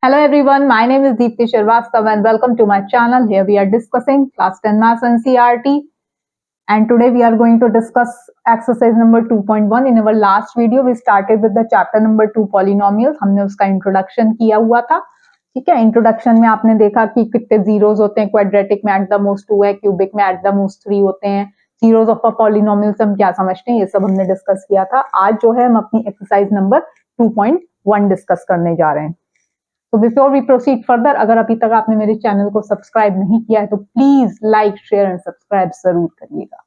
Hello everyone, my name is Deepti Sharvastav and welcome to my channel. Here we are discussing class 10 Maths NCERT and today we are going to discuss exercise number 2.1. In our last video we started with the chapter number 2 polynomials. हमने उसका introduction किया हुआ था. ठीक है, introduction में आपने देखा कि कितने जीरोस होते हैं, क्वाड्रेटिक में एट द मोस्ट 2 है, क्यूबिक में एट द मोस्ट 3 होते हैं. जीरोस ऑफ अ पॉलिनोमियल से हम क्या समझते हैं, ये सब हमने डिस्कस किया था. आज जो है हम अपनी एक्सरसाइज नंबर 2.1 डिस्कस करने जा रहे हैं. तो बिफोर वी प्रोसीड फर्दर, अगर अभी तक आपने मेरे चैनल को सब्सक्राइब नहीं किया है तो please like share and subscribe जरूर करिएगा.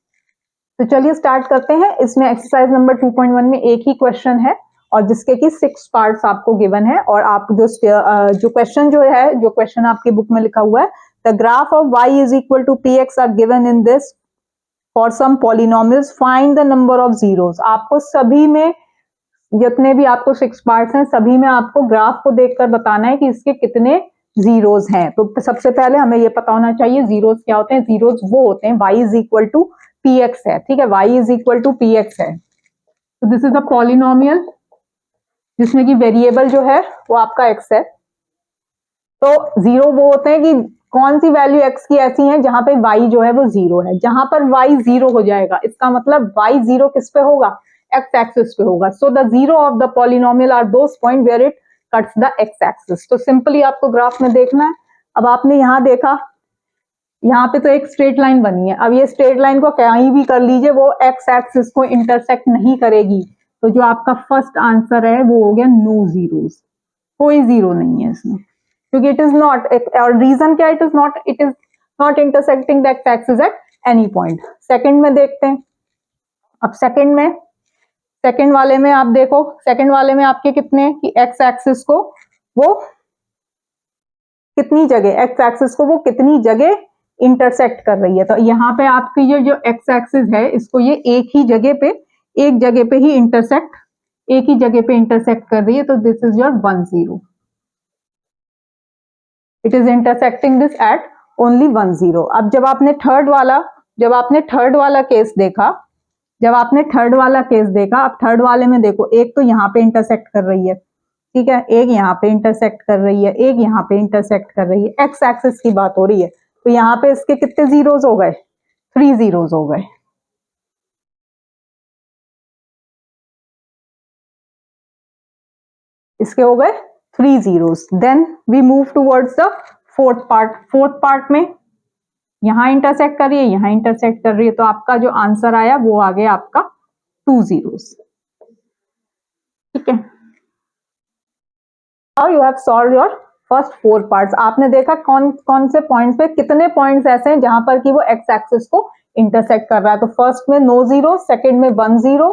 तो चलिए स्टार्ट करते हैं. इसमें एक्सरसाइज नंबर 2.1 में एक ही क्वेश्चन है और जिसके कि 6 पार्ट्स आपको गिवन है. और आप जो क्वेश्चन जो क्वेश्चन आपकी बुक में लिखा हुआ है, the graph of y is equal to px are given in this for some polynomials, find the number of zeros. आपको सभी में जितने भी आपको 6 पार्ट्स हैं, सभी में आपको ग्राफ को देखकर बताना है कि इसके कितने जीरोस हैं. तो सबसे पहले हमें ये पता होना चाहिए जीरोस क्या होते हैं. जीरोस वो होते हैं y is equal to px है. ठीक है, y is equal to px है. तो दिस इज अ पॉलिनोमियल जिसमें कि वेरिएबल जो है वो आपका x है. तो जीरो वो होते हैं कि कौन सी वैल्यू x की ऐसी है जहां पे y जो है वो जीरो है. जहां पर y जीरो हो जाएगा इसका मतलब y जीरो किस पे होगा, x एक्सिस पे होगा. So the zero of the polynomial are those point where it cuts the x axis. तो सिंपली आपको ग्राफ में देखना है. अब आपने यहां देखा, यहाँ पे तो एक स्ट्रेट लाइन बनी है. अब ये स्ट्रेट लाइन को कहीं भी कर लीजिए, वो x एक्सिस को इंटरसेक्ट नहीं करेगी. तो जो आपका फर्स्ट आंसर है वो हो गया नो जीरोस. कोई जीरो नहीं है इसमें, क्योंकि इट इज नॉट. और रीजन क्या, it is not intersecting the x axis at any point. Second में देखते हैं. अब सेकंड वाले में आप देखो, सेकंड वाले में आपके कितने कि x एक्सिस को वो कितनी जगह, x एक्सिस को वो कितनी जगह इंटरसेक्ट कर रही है. तो यहाँ पे आपकी जो x एक्सिस है इसको ये एक जगह पे ही इंटरसेक्ट कर रही है. तो this is your 1 0. It is intersecting this eight only 1 0. अब जब आपने थर्ड वाला केस देखा, अब थर्ड वाले में देखो, एक तो यहाँ पे इंटरसेक्ट कर रही है. ठीक है, एक यहाँ पे इंटरसेक्ट कर रही है, एक यहाँ पे इंटरसेक्ट कर रही है. एक्स एक्सिस की बात हो रही है. तो यहाँ पे इसके कितने जीरोस हो गए, 3 जीरोस हो गए. इसके हो गए 3 zeros. Then we move towards the fourth part में यहां इंटरसेक्ट कर रही है, यहां इंटरसेक्ट कर रही है. तो आपका जो आंसर आया वो आ गया आपका 2 जीरोस. ठीक है, now you have solve your first 4 parts. आपने देखा कौन से पॉइंट्स पे कितने पॉइंट्स ऐसे हैं जहां पर कि वो एक्स एक्सिस को इंटरसेक्ट कर रहा है. तो फर्स्ट में नो जीरो, सेकंड में 1 0,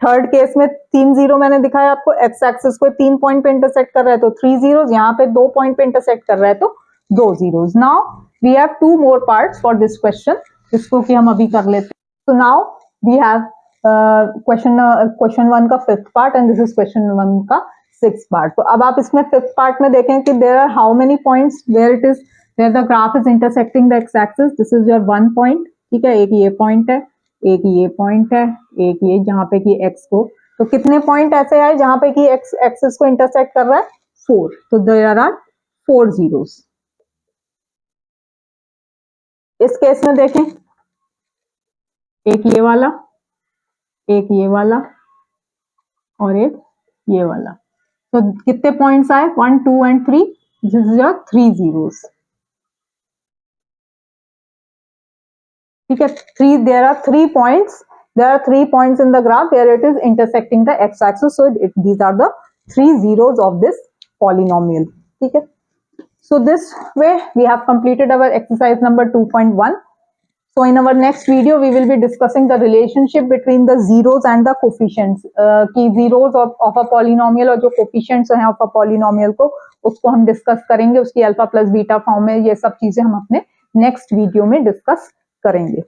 थर्ड केस में 3 0 मैंने दिखाया आपको. एक्स एक्सिस को 3 पॉइंट पे इंटरसेक्ट कर रहा है तो 3 जीरोस, यहाँ पे 2 पॉइंट पे इंटरसेक्ट कर रहा है तो 2 zeros. Now we have 2 more parts for this question, जिसको कि हम अभी कर लेते हैं. तो नाउ वी हैव क्वेश्चन 1 का 5th part and this is question 1 का 6th पार्ट. तो अब आप इसमें 5th पार्ट में देखें कि there are how many points where the graph is intersecting the x axis. This is your 1 point. ठीक है, एक ये पॉइंट है, एक ये पॉइंट है, एक ये जहां पे कि एक्स को. तो कितने पॉइंट ऐसे आए जहां पे कि एक्स एक्सिस को इंटरसेक्ट कर रहा है, 4. तो देयर आर 4 जीरोस. इस केस में देखें, एक ये वाला, एक ये वाला और एक ये वाला. तो कितने पॉइंट्स आए, 1 2 and 3. This is your 3 zeros. ठीक है, there are 3 points in the graph where it is intersecting the x axis. So these are the 3 zeros of this polynomial. ठीक है, so this way we have completed our exercise number 2.1. So in our next video we will be discussing the relationship between the zeros and the coefficients. कि zeros of a polynomial और जो coefficients हैं of a polynomial को, उसको हम discuss करेंगे. उसकी alpha plus beta form में ये सब चीजें हम अपने नेक्स्ट वीडियो में डिस्कस करेंगे.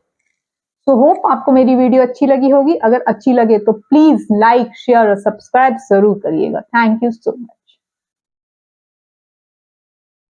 तो होप आपको मेरी वीडियो अच्छी लगी होगी. अगर अच्छी लगे तो प्लीज लाइक शेयर और सब्सक्राइब जरूर करिएगा. Thank you so much.